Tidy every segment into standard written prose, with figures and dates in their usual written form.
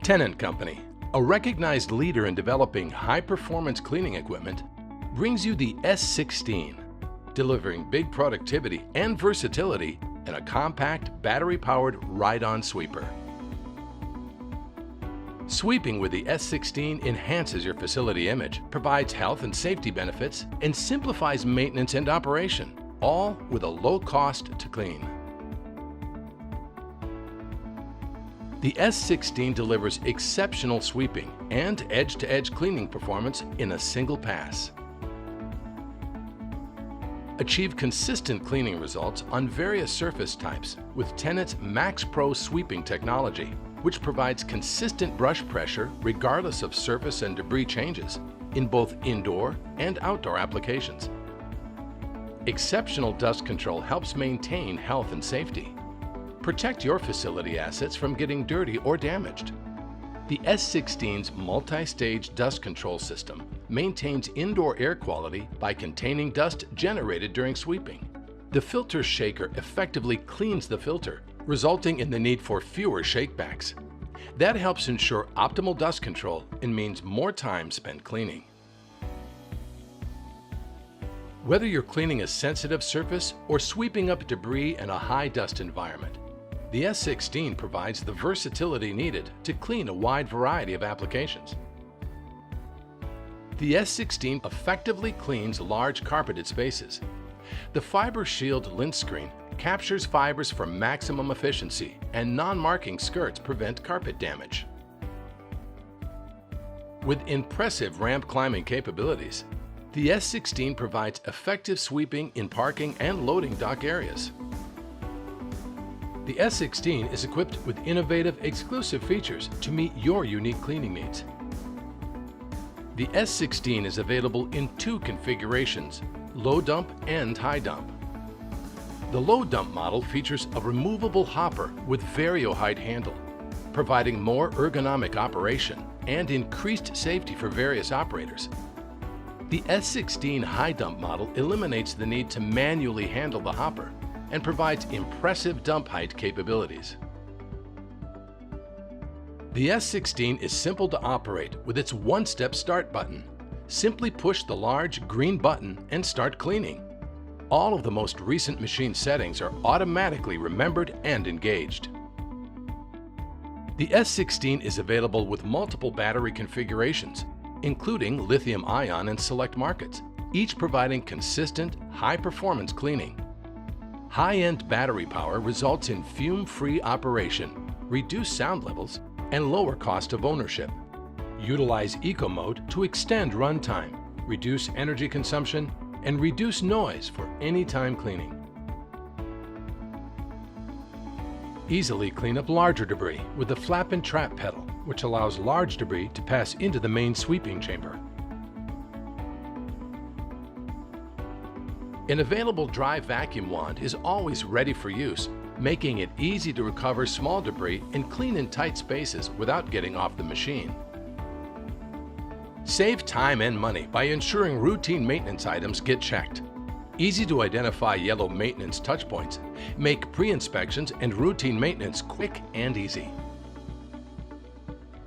Tennant Company, a recognized leader in developing high-performance cleaning equipment, brings you the S16, delivering big productivity and versatility in a compact, battery-powered ride-on sweeper. Sweeping with the S16 enhances your facility image, provides health and safety benefits, and simplifies maintenance and operation, all with a low cost to clean. The S16 delivers exceptional sweeping and edge-to-edge cleaning performance in a single pass. Achieve consistent cleaning results on various surface types with Tennant's Max Pro sweeping technology, which provides consistent brush pressure regardless of surface and debris changes in both indoor and outdoor applications. Exceptional dust control helps maintain health and safety. Protect your facility assets from getting dirty or damaged. The S16's multi-stage dust control system maintains indoor air quality by containing dust generated during sweeping. The filter shaker effectively cleans the filter, resulting in the need for fewer shakebacks. That helps ensure optimal dust control and means more time spent cleaning. Whether you're cleaning a sensitive surface or sweeping up debris in a high dust environment, the S16 provides the versatility needed to clean a wide variety of applications. The S16 effectively cleans large carpeted spaces. The Fiber Shield lint screen captures fibers for maximum efficiency, and non-marking skirts prevent carpet damage. With impressive ramp climbing capabilities, the S16 provides effective sweeping in parking and loading dock areas. The S16 is equipped with innovative, exclusive features to meet your unique cleaning needs. The S16 is available in two configurations, low dump and high dump. The low dump model features a removable hopper with vario-height handle, providing more ergonomic operation and increased safety for various operators. The S16 high dump model eliminates the need to manually handle the hopper and provides impressive dump height capabilities. The S16 is simple to operate with its one-step start button. Simply push the large green button and start cleaning. All of the most recent machine settings are automatically remembered and engaged. The S16 is available with multiple battery configurations, including lithium-ion in select markets, each providing consistent, high-performance cleaning. High-end battery power results in fume-free operation, reduced sound levels, and lower cost of ownership. Utilize Eco Mode to extend runtime, reduce energy consumption, and reduce noise for anytime cleaning. Easily clean up larger debris with the flap and trap pedal, which allows large debris to pass into the main sweeping chamber. An available dry vacuum wand is always ready for use, making it easy to recover small debris and clean in tight spaces without getting off the machine. Save time and money by ensuring routine maintenance items get checked. Easy to identify yellow maintenance touchpoints make pre-inspections and routine maintenance quick and easy.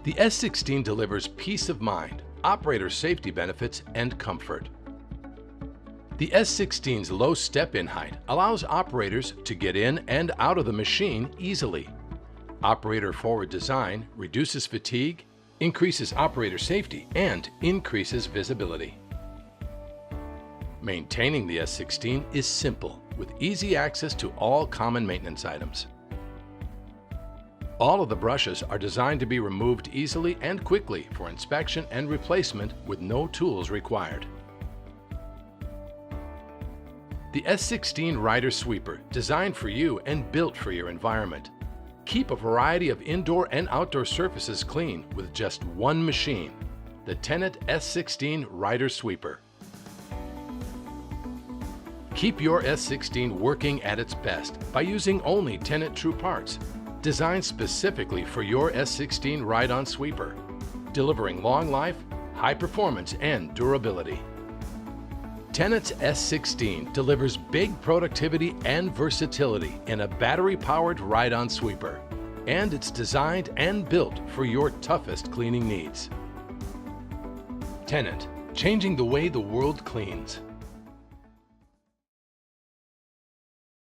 The S16 delivers peace of mind, operator safety benefits, and comfort. The S16's low step-in height allows operators to get in and out of the machine easily. Operator-forward design reduces fatigue, increases operator safety, and increases visibility. Maintaining the S16 is simple, with easy access to all common maintenance items. All of the brushes are designed to be removed easily and quickly for inspection and replacement with no tools required. The S16 Rider Sweeper, designed for you and built for your environment. Keep a variety of indoor and outdoor surfaces clean with just one machine, the Tennant S16 Rider Sweeper. Keep your S16 working at its best by using only Tennant True parts, designed specifically for your S16 Ride-On Sweeper, delivering long life, high performance, and durability. Tennant's S16 delivers big productivity and versatility in a battery-powered ride-on sweeper. and it's designed and built for your toughest cleaning needs. Tennant, changing the way the world cleans.